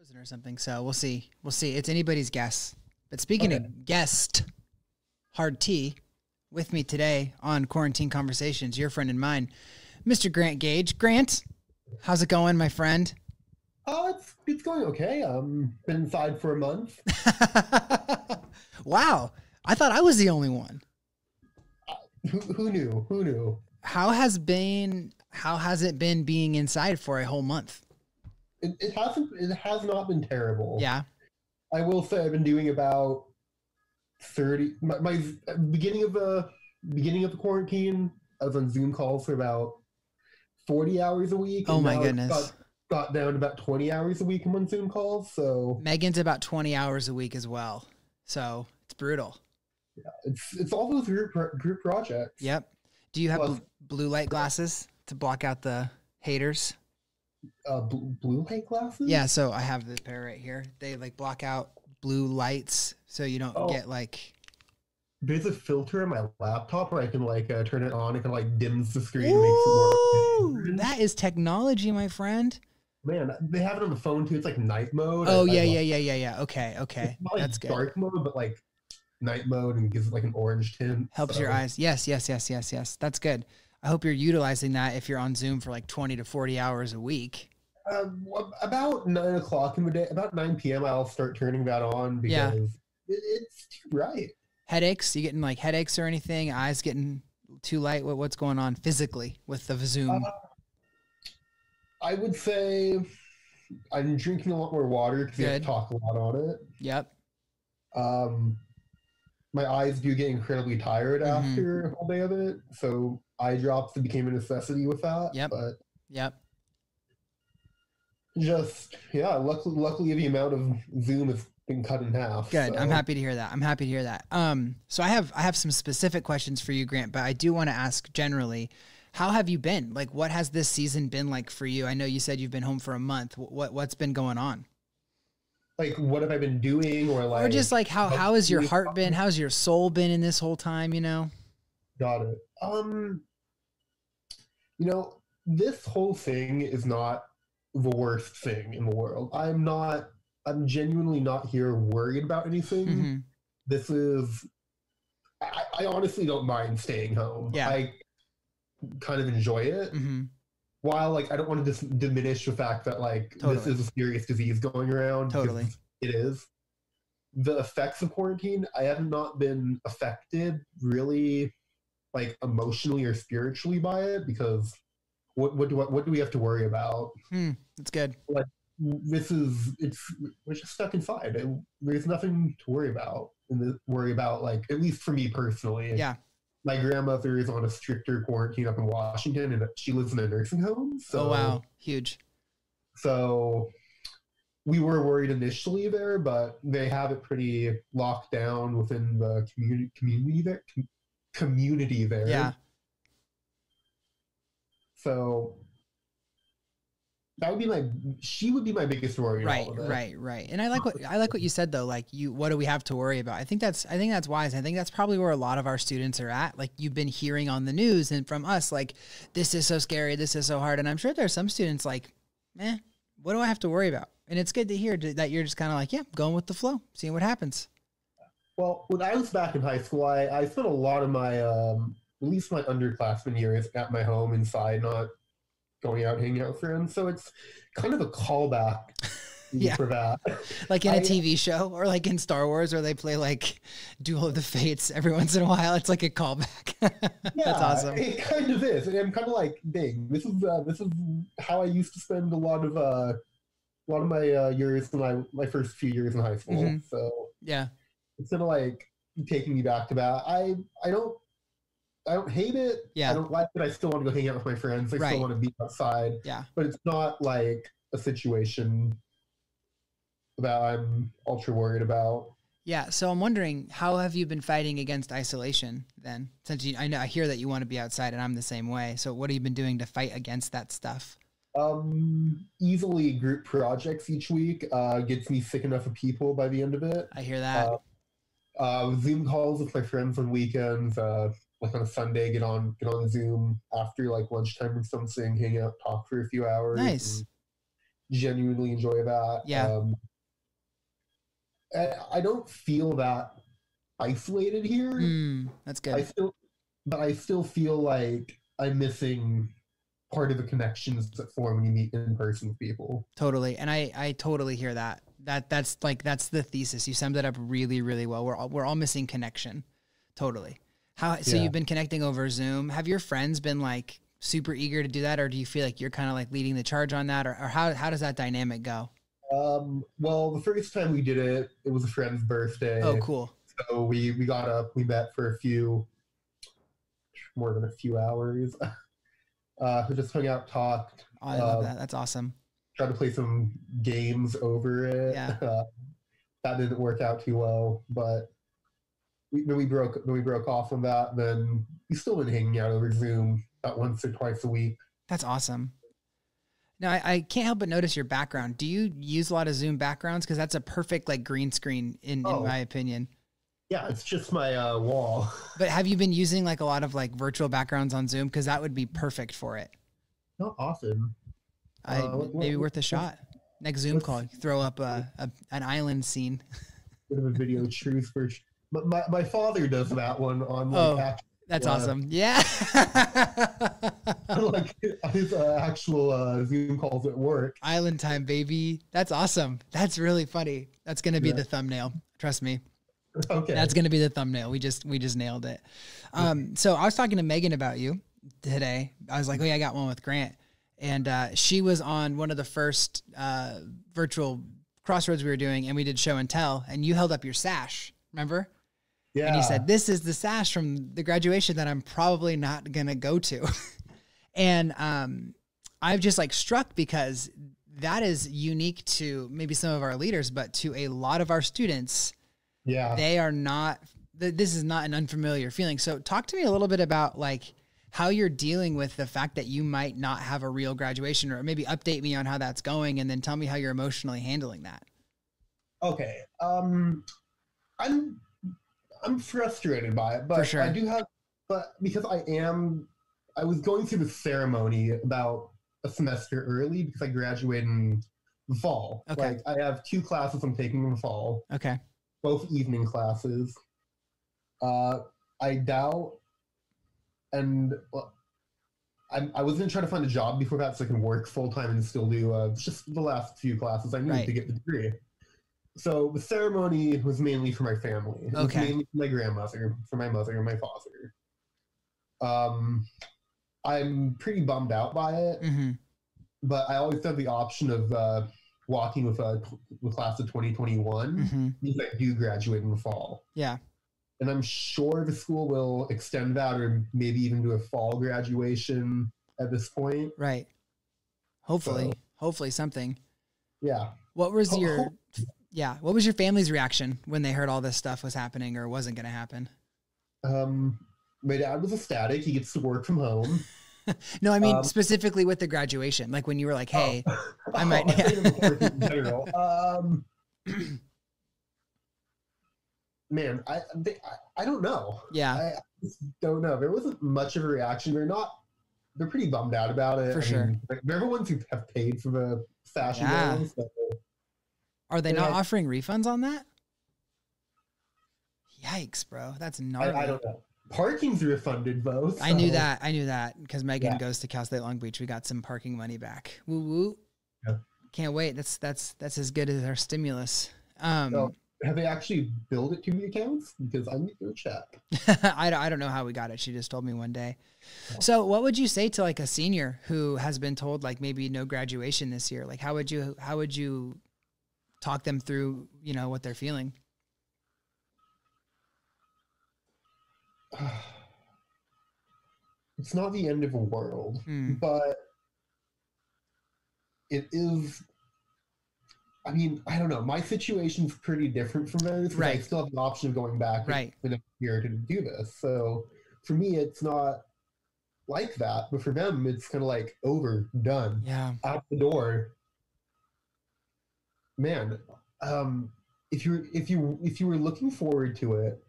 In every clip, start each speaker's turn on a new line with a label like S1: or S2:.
S1: frozen or something. So we'll see. We'll see. It's anybody's guess. But speaking of guest, hard tea, with me today on Quarantine Conversations, your friend and mine, Mr. Grant Gage. Grant, how's it going, my friend?
S2: Oh, it's going okay. Been inside for a month.
S1: Wow. I thought I was the only one.
S2: Who knew? Who knew?
S1: How has it been being inside for a whole month?
S2: It has not been terrible.
S1: Yeah.
S2: I will say I've been doing about 30. My beginning of the quarantine, I was on Zoom calls for about 40 hours a week.
S1: Oh my goodness.
S2: Got down to about 20 hours a week on Zoom calls. So
S1: Megan's about 20 hours a week as well. So it's brutal.
S2: Yeah, it's all those group projects.
S1: Yep. Do you have blue light glasses to block out the haters?
S2: Blue light glasses?
S1: Yeah, so I have the pair right here. They like block out blue lights so you don't get like...
S2: There's a filter in my laptop where I can like turn it on. It can like dims the screen
S1: Ooh,
S2: and makes it more...
S1: That is technology, my friend.
S2: Man, they have it on the phone too. It's like night mode.
S1: Oh, yeah. Okay.
S2: It's not like
S1: That's good.
S2: Dark mode, but like night mode, and gives it like an orange tint.
S1: Helps your eyes. Yes. That's good. I hope you're utilizing that if you're on Zoom for like 20 to 40 hours a week.
S2: About 9 o'clock in the day, about 9 p.m. I'll start turning that on because it's too bright.
S1: Headaches? You getting like headaches or anything? Eyes getting too light? What's going on physically with the Zoom?
S2: I would say I'm drinking a lot more water because I talk a lot on it.
S1: Yep.
S2: My eyes do get incredibly tired after a whole day of it, so eye drops became a necessity with that.
S1: Yep.
S2: But luckily the amount of Zoom has been cut in half.
S1: Good.
S2: So.
S1: I'm happy to hear that. So I have some specific questions for you, Grant, but I do want to ask generally, how have you been? Like, what has this season been like for you? I know you said you've been home for a month. What's been going on?
S2: Like, what have I been doing, or
S1: just like how has your heart been? How's your soul been in this whole time? You know.
S2: Got it. This whole thing is not the worst thing in the world. I'm genuinely not here worried about anything. This is, I honestly don't mind staying home.
S1: Yeah.
S2: I kind of enjoy it. While like, I don't want to diminish the fact that like, this is a serious disease going around.
S1: Totally.
S2: It is. The effects of quarantine, I have not been affected really like emotionally or spiritually by it because what do we have to worry about?
S1: That's good.
S2: Like we're just stuck inside. There's nothing to worry about. Like, at least for me personally.
S1: Yeah.
S2: My grandmother is on a stricter quarantine up in Washington, and she lives in a nursing home. So,
S1: oh wow, huge.
S2: So we were worried initially there, but they have it pretty locked down within the community there.
S1: Yeah.
S2: So she would be my biggest worry.
S1: Right. And I like what you said though. Like what do we have to worry about? I think that's wise. I think that's probably where a lot of our students are at. Like you've been hearing on the news and from us, like, this is so scary. This is so hard. And I'm sure there's some students like, what do I have to worry about? And it's good to hear that you're just kind of like, going with the flow, seeing what happens.
S2: Well, when I was back in high school, I spent a lot of my, at least my underclassmen years at my home inside, not going out hanging out with friends. So it's kind of a callback for that.
S1: Like in a TV show or like in Star Wars where they play like Duel of the Fates every once in a while. It's like a callback. That's awesome.
S2: It kind of is. And I'm kind of like, dang, this is how I used to spend a lot of my years in my first few years in high school. So
S1: yeah,
S2: it's kind of like taking me back to that. I don't hate it.
S1: Yeah.
S2: I don't like it. I still want to go hang out with my friends. I still want to be outside.
S1: Yeah.
S2: But it's not like a situation that I'm ultra worried about.
S1: Yeah. So I'm wondering, how have you been fighting against isolation then? Since I hear that you want to be outside and I'm the same way. So what have you been doing to fight against that stuff?
S2: Easily group projects each week gets me sick enough of people by the end of it.
S1: I hear that.
S2: Zoom calls with my friends on weekends. Like on a Sunday, get on Zoom after like lunchtime or something, hang out, talk for a few hours.
S1: Nice.
S2: genuinely enjoy that.
S1: Yeah.
S2: I don't feel that isolated here.
S1: That's
S2: I
S1: good.
S2: still, but I still feel like I'm missing part of the connections that form when you meet in person with people.
S1: Totally. And I totally hear that. That's the thesis. You summed it up really, really well. We're all missing connection. Totally. So
S2: Yeah.
S1: you've been connecting over Zoom. Have your friends been like super eager to do that? Or do you feel like you're kind of like leading the charge on that? Or how does that dynamic go?
S2: Well, the first time we did it, it was a friend's
S1: Oh,
S2: birthday.
S1: cool.
S2: So we got up, we met for more than a few hours. We just hung out, talked,
S1: Oh, I love that. That's awesome.
S2: tried to play some games over it.
S1: Yeah.
S2: That didn't work out too well, but then we broke off from that. Then we still been hanging out over Zoom about once or twice a week.
S1: That's awesome. Now, I can't help but notice your background. Do you use a lot of Zoom backgrounds? Because that's a perfect like green screen in my opinion.
S2: Yeah, it's just my wall.
S1: But have you been using like a lot of like virtual backgrounds on Zoom? Because that would be perfect for it.
S2: Not often.
S1: Maybe worth a shot. Next Zoom call, throw up an island scene.
S2: Bit of a video truth version. My father does that one on
S1: that's awesome. Yeah.
S2: like his actual Zoom calls at work.
S1: Island time, baby. That's awesome. That's really funny. That's gonna be the thumbnail. Trust me.
S2: Okay.
S1: That's gonna be the thumbnail. We just nailed it. So I was talking to Megan about you today. I was like, oh yeah, I got one with Grant. And she was on one of the first virtual crossroads we were doing, and we did show and tell, and you held up your sash, remember?
S2: Yeah.
S1: And he said, this is the sash from the graduation that I'm probably not going to go to. And I've just like struck because that is unique to maybe some of our leaders, but to a lot of our students, they are not, this is not an unfamiliar feeling. So talk to me a little bit about like how you're dealing with the fact that you might not have a real graduation, or maybe update me on how that's going. And then tell me how you're emotionally handling that.
S2: Okay. I'm frustrated by it, but
S1: For sure.
S2: I do have, but because I was going through the ceremony about a semester early because I graduated in the fall.
S1: Okay.
S2: Like I have 2 classes I'm taking in the fall.
S1: Okay.
S2: Both evening classes. I doubt, and I was going to try to find a job before that so I can work full time and still do just the last few classes I need to get the degree. So the ceremony was mainly for my family. It was mainly for my grandmother, for my mother, and my father. I'm pretty bummed out by it, but I always have the option of walking with the class of 2021 because I do graduate in the fall.
S1: Yeah.
S2: And I'm sure the school will extend that or maybe even do a fall graduation at this point.
S1: Right. Hopefully. Hopefully something.
S2: Yeah.
S1: What was what was your family's reaction when they heard all this stuff was happening or wasn't going to happen?
S2: My dad was ecstatic. He gets to work from home.
S1: No, I mean specifically with the graduation, like when you were like, "Hey, I might."
S2: In general. Man, I don't know.
S1: Yeah,
S2: I just don't know. There wasn't much of a reaction. They're pretty bummed out about it.
S1: For sure.
S2: Like, they're the ones who have paid for the fashion goals. So.
S1: Are they not offering refunds on that? Yikes, bro. That's gnarly.
S2: I don't know. Parking's refunded though. So.
S1: I knew that because Megan goes to Cal State Long Beach. We got some parking money back. Woo woo. Yeah. Can't wait. That's as good as our stimulus.
S2: So, have they actually billed it to the accounts? Because I need to check.
S1: I don't know how we got it. She just told me one day. So what would you say to like a senior who has been told like maybe no graduation this year? Like how would you talk them through, what they're feeling?
S2: It's not the end of the world, but it is. I mean, I don't know. My situation's pretty different from theirs. Right. I still have the option of going back in a year to do this. So for me, it's not like that. But for them, it's kind of like over, done, out the door. Man, if you were looking forward to it,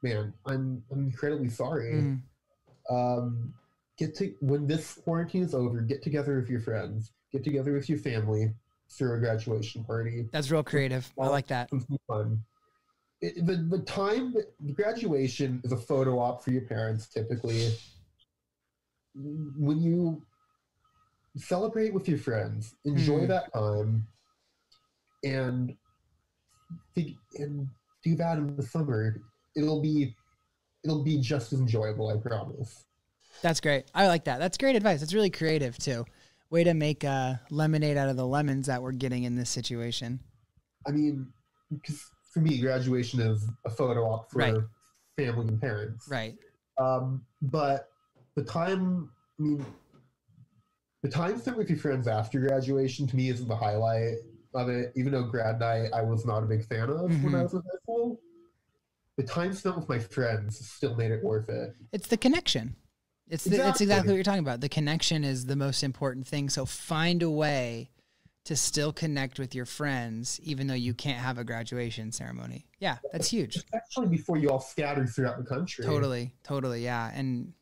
S2: man, I'm incredibly sorry. When this quarantine is over, get together with your friends. get together with your family, throw a graduation party.
S1: That's real creative. I like that.
S2: Fun. The graduation is a photo op for your parents typically. When you celebrate with your friends, enjoy that time, and do that in the summer. It'll be just as enjoyable, I promise.
S1: That's great. I like that. That's great advice. That's really creative too. Way to make lemonade out of the lemons that we're getting in this situation.
S2: I mean, because for me, graduation is a photo op for family and parents.
S1: Right.
S2: But the time spent with your friends after graduation to me isn't the highlight of it. Even though grad night I was not a big fan of when I was in high school, the time spent with my friends still made it worth it.
S1: It's the connection. It's exactly what you're talking about. The connection is the most important thing. So find a way to still connect with your friends, even though you can't have a graduation ceremony. Yeah, that's huge.
S2: Especially before you all scatter throughout the country.
S1: Totally, yeah. And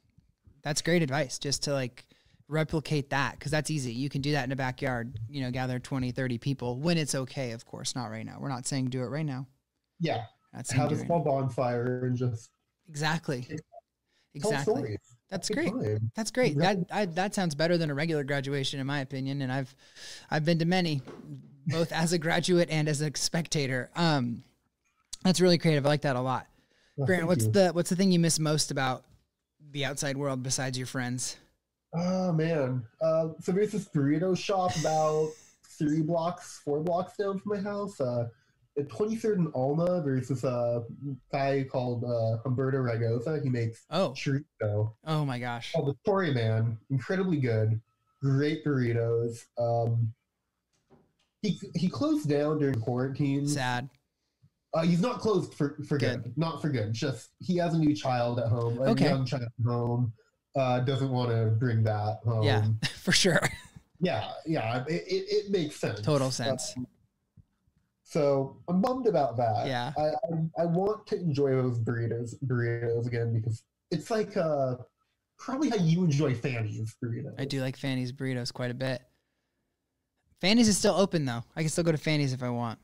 S1: that's great advice, just to like replicate that, because that's easy. You can do that in a backyard, you know, gather 20, 30 people when it's okay, of course, not right now. We're not saying do it right now.
S2: Yeah. Have a small bonfire and just...
S1: Exactly.
S2: Tell stories.
S1: That's great. That's great. That sounds better than a regular graduation, in my opinion. And I've been to many, both as a graduate and as a spectator. That's really creative. I like that a lot. Well, Grant, what's the thing you miss most about the outside world besides your friends?
S2: Oh man. So there's this burrito shop about 4 blocks down from my house. At 23rd and Alma, there's this guy called Humberto Ragosa. He makes chorizo.
S1: Oh my gosh.
S2: Oh, the Tory Man. Incredibly good. Great burritos. He closed down during quarantine.
S1: Sad.
S2: He's not closed for good. Not for good. Just he has a new child at home. A young child at home. Doesn't want to bring that home.
S1: Yeah, for sure.
S2: Yeah. It makes sense.
S1: Total sense.
S2: So I'm bummed about that.
S1: Yeah.
S2: I want to enjoy those burritos again, because it's like probably how you enjoy Fanny's burritos.
S1: I do like Fanny's burritos quite a bit. Fanny's is still open though. I can still go to Fanny's if I want.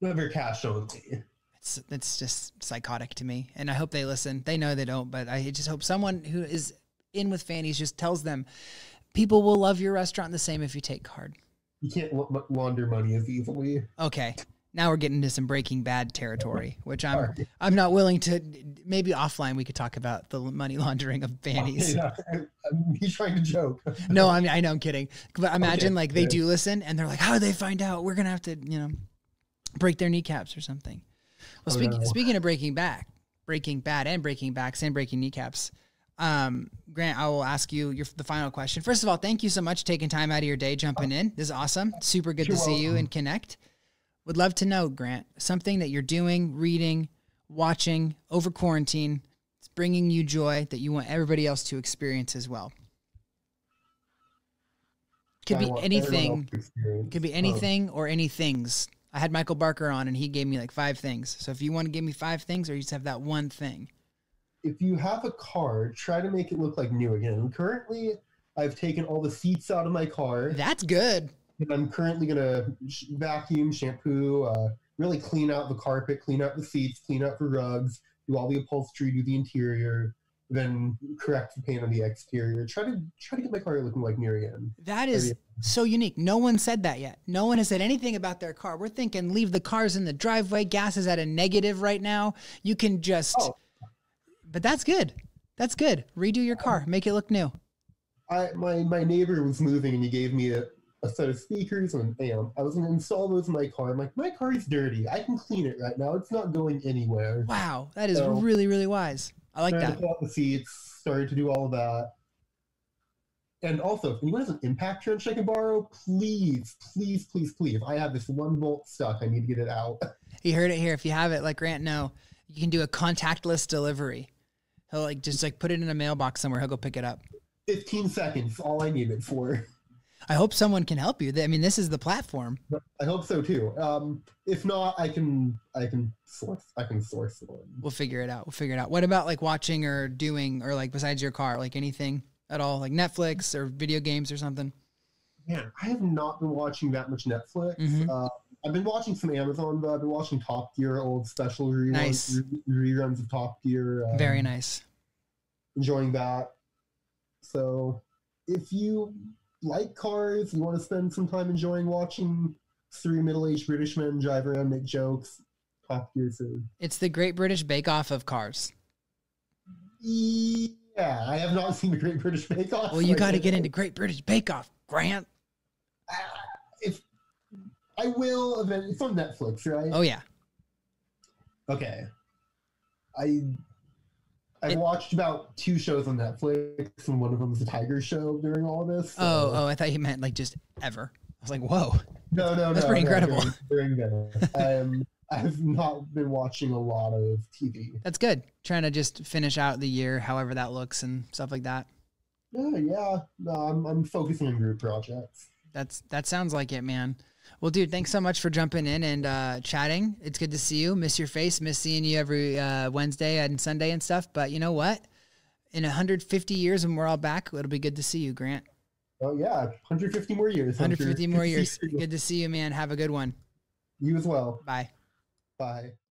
S2: Never cash only.
S1: It's just psychotic to me, and I hope they listen. They know they don't, but I just hope someone who is in with Fanny's just tells them people will love your restaurant the same if you take card.
S2: You can't launder money as easily.
S1: Okay. Now we're getting into some Breaking Bad territory, which I'm not willing to. Maybe offline we could talk about the money laundering of Fanny's.
S2: He's trying to joke.
S1: No, I know I'm kidding. But imagine they do listen and they're like, how do they find out? We're gonna have to, break their kneecaps or something. Well, speaking of Breaking Bad and breaking backs and breaking kneecaps, Grant, I will ask you the final question. First of all, thank you so much for taking time out of your day, jumping in. This is awesome. Super good to see you and connect. Would love to know, Grant, something that you're doing, reading, watching over quarantine. It's bringing you joy that you want everybody else to experience as well. Could be anything. Could be anything or any things. I had Michael Barker on and he gave me 5 things. So if you want to give me 5 things, or you just have that one thing.
S2: If you have a car, try to make it look like new again. Currently, I've taken all the seats out of my car.
S1: That's good.
S2: And I'm currently going to vacuum, shampoo, really clean out the carpet, clean out the seats, clean out the rugs, do all the upholstery, do the interior, then correct the paint on the exterior. Try to get my car looking like new again.
S1: That is so unique. No one said that yet. No one has said anything about their car. We're thinking leave the cars in the driveway. Gas is at a negative right now. You can just... But that's good. That's good. Redo your car. Make it look new.
S2: My neighbor was moving and he gave me a set of speakers and an amp. I was going to install those in my car. I'm like, my car is dirty. I can clean it right now. It's not going anywhere.
S1: Wow. That is really, really wise. I like that.
S2: Pull out the seats, started to do all of that. And also, if anyone has an impact wrench I can borrow, please. I have this 1 bolt stuck. I need to get it out.
S1: You heard it here. If you have it, let Grant know. You can do a contactless delivery. He'll just put it in a mailbox somewhere. He'll go pick it up.
S2: 15 seconds, all I need it for.
S1: I hope someone can help you. I mean, this is the platform.
S2: I hope so too. If not, I can source one.
S1: We'll figure it out. What about watching or doing or besides your car, anything at all, like Netflix or video games or something?
S2: Man, I have not been watching that much Netflix. I've been watching some Amazon, but I've been watching Top Gear, old special reruns of Top Gear.
S1: Very nice.
S2: Enjoying that. So if you like cars, you want to spend some time enjoying watching three middle-aged British men drive around and make jokes, Top Gear soon.
S1: It's the Great British Bake Off of cars.
S2: Yeah, I have not seen the Great British Bake Off.
S1: Well, you got to get into Great British Bake Off, Grant.
S2: If I will, it's on Netflix, right?
S1: Oh yeah.
S2: Okay. I watched about 2 shows on Netflix, and one of them was the Tiger Show during all of this. So.
S1: Oh, I thought you meant like just ever. I was like, whoa.
S2: No.
S1: That's pretty incredible.
S2: During this. I've not been watching a lot of TV.
S1: That's good. Trying to just finish out the year, however that looks and stuff like that.
S2: Yeah. No, I'm focusing on group projects.
S1: That sounds like it, man. Well, dude, thanks so much for jumping in and chatting. It's good to see you. Miss your face. Miss seeing you every Wednesday and Sunday and stuff. But you know what? In 150 years when we're all back, it'll be good to see you, Grant.
S2: Oh, yeah. 150 more years.
S1: 150 more years. Good to see you, man. Have a good one.
S2: You as well.
S1: Bye.
S2: Bye.